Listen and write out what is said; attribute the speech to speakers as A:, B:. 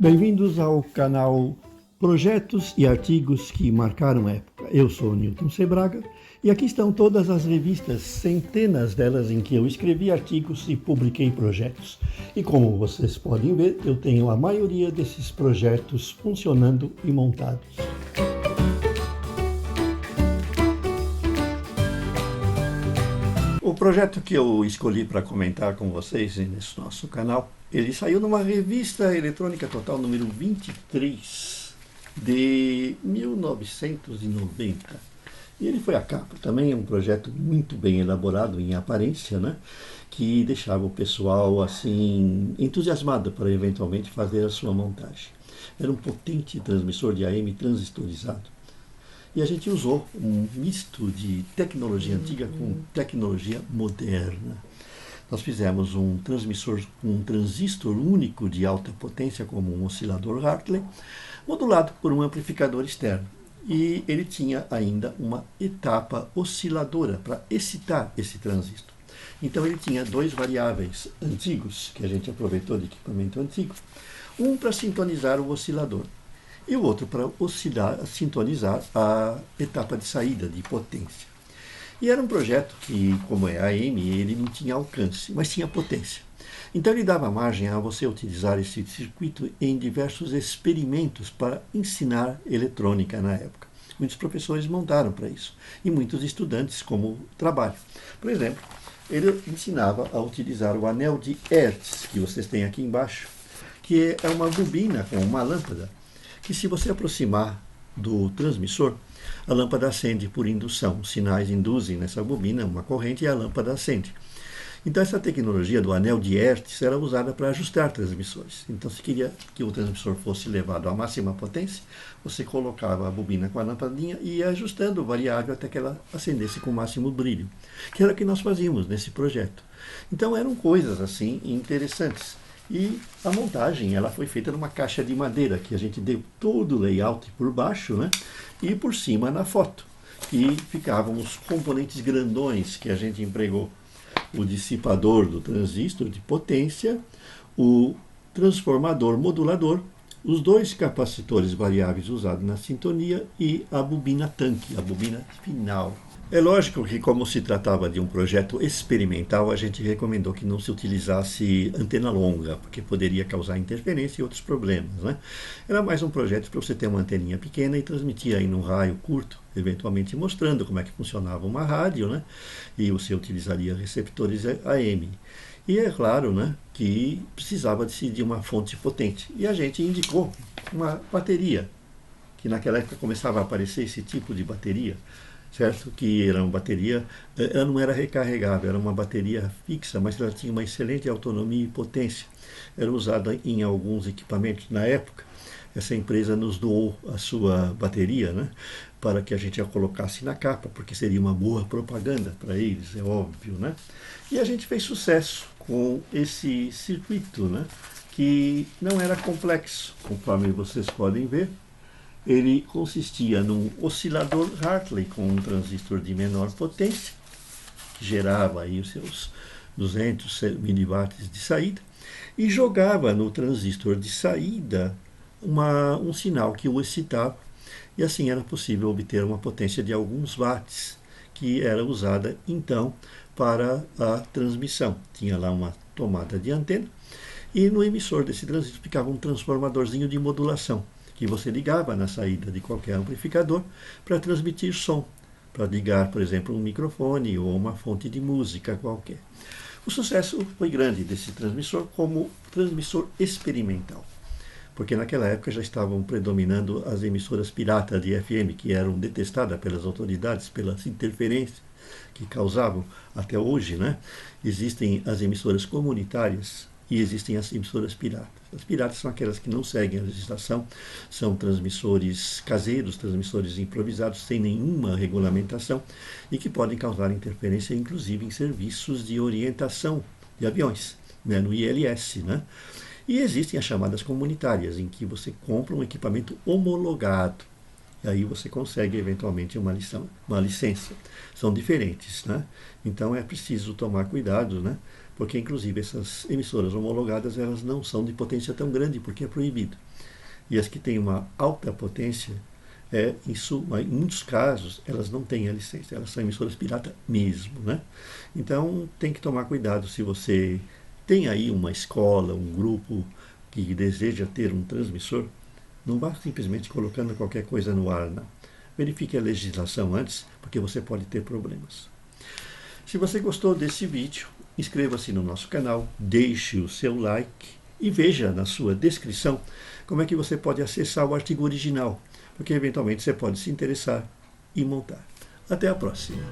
A: Bem-vindos ao canal Projetos e Artigos que Marcaram Época. Eu sou Newton Sebraga e aqui estão todas as revistas, centenas delas em que eu escrevi artigos e publiquei projetos. E como vocês podem ver, eu tenho a maioria desses projetos funcionando e montados. O projeto que eu escolhi para comentar com vocês nesse nosso canal, ele saiu numa revista eletrônica Total número 23 de 1990. E ele foi a capa. Também é um projeto muito bem elaborado em aparência, né? Que deixava o pessoal assim entusiasmado para eventualmente fazer a sua montagem. Era um potente transmissor de AM transistorizado. E a gente usou um misto de tecnologia antiga com tecnologia moderna. Nós fizemos um transmissor com um transistor único de alta potência, como um oscilador Hartley, modulado por um amplificador externo. E ele tinha ainda uma etapa osciladora para excitar esse transistor. Então ele tinha dois variáveis antigos, que a gente aproveitou de equipamento antigo. Um para sintonizar o oscilador e o outro para sintonizar a etapa de saída de potência. E era um projeto que, como é AM, ele não tinha alcance, mas tinha potência. Então ele dava margem a você utilizar esse circuito em diversos experimentos para ensinar eletrônica na época. Muitos professores montaram para isso, e muitos estudantes como trabalho. Por exemplo, ele ensinava a utilizar o anel de Hertz, que vocês têm aqui embaixo, que é uma bobina com uma lâmpada, que se você aproximar do transmissor, a lâmpada acende por indução. Os sinais induzem nessa bobina uma corrente e a lâmpada acende. Então essa tecnologia do anel de Hertz era usada para ajustar transmissores. Então se queria que o transmissor fosse levado à máxima potência, você colocava a bobina com a lampadinha e ia ajustando o variável até que ela acendesse com o máximo brilho, que era o que nós fazíamos nesse projeto. Então eram coisas assim interessantes. E a montagem ela foi feita numa caixa de madeira, que a gente deu todo o layout por baixo, né? E por cima na foto. E ficavam os componentes grandões que a gente empregou. O dissipador do transistor de potência, o transformador modulador, os dois capacitores variáveis usados na sintonia e a bobina tanque, a bobina final. É lógico que, como se tratava de um projeto experimental, a gente recomendou que não se utilizasse antena longa, porque poderia causar interferência e outros problemas, né? Era mais um projeto para você ter uma anteninha pequena e transmitir aí num raio curto, eventualmente mostrando como é que funcionava uma rádio, né? E você utilizaria receptores AM. E é claro, né, que precisava de uma fonte potente. E a gente indicou uma bateria, que naquela época começava a aparecer esse tipo de bateria, certo? Que era uma bateria, ela não era recarregável, era uma bateria fixa, mas ela tinha uma excelente autonomia e potência. Era usada em alguns equipamentos na época. Essa empresa nos doou a sua bateria, né, para que a gente a colocasse na capa, porque seria uma boa propaganda para eles, é óbvio, né? E a gente fez sucesso com esse circuito, né, que não era complexo, conforme vocês podem ver. Ele consistia num oscilador Hartley com um transistor de menor potência, que gerava aí os seus 200 miliwatts de saída, e jogava no transistor de saída um sinal que o excitava, e assim era possível obter uma potência de alguns watts, que era usada então para a transmissão. Tinha lá uma tomada de antena, e no emissor desse transistor ficava um transformadorzinho de modulação, que você ligava na saída de qualquer amplificador para transmitir som, para ligar, por exemplo, um microfone ou uma fonte de música qualquer. O sucesso foi grande desse transmissor como transmissor experimental, porque naquela época já estavam predominando as emissoras piratas de FM, que eram detestadas pelas autoridades, pelas interferências que causavam até hoje, né? Existem as emissoras comunitárias e existem as emissoras piratas. As piratas são aquelas que não seguem a legislação, são transmissores caseiros, transmissores improvisados, sem nenhuma regulamentação e que podem causar interferência, inclusive, em serviços de orientação de aviões, né, no ILS, né? E existem as chamadas comunitárias, em que você compra um equipamento homologado. E aí você consegue, eventualmente, uma licença. São diferentes, né? Então é preciso tomar cuidado, né? Porque, inclusive, essas emissoras homologadas, elas não são de potência tão grande, porque é proibido. E as que têm uma alta potência, em muitos casos, elas não têm a licença, elas são emissoras pirata mesmo, né? Então, tem que tomar cuidado se você tem aí uma escola, um grupo que deseja ter um transmissor, não vá simplesmente colocando qualquer coisa no ar, não. Verifique a legislação antes, porque você pode ter problemas. Se você gostou desse vídeo, inscreva-se no nosso canal, deixe o seu like e veja na sua descrição como é que você pode acessar o artigo original, porque eventualmente você pode se interessar e montar. Até a próxima!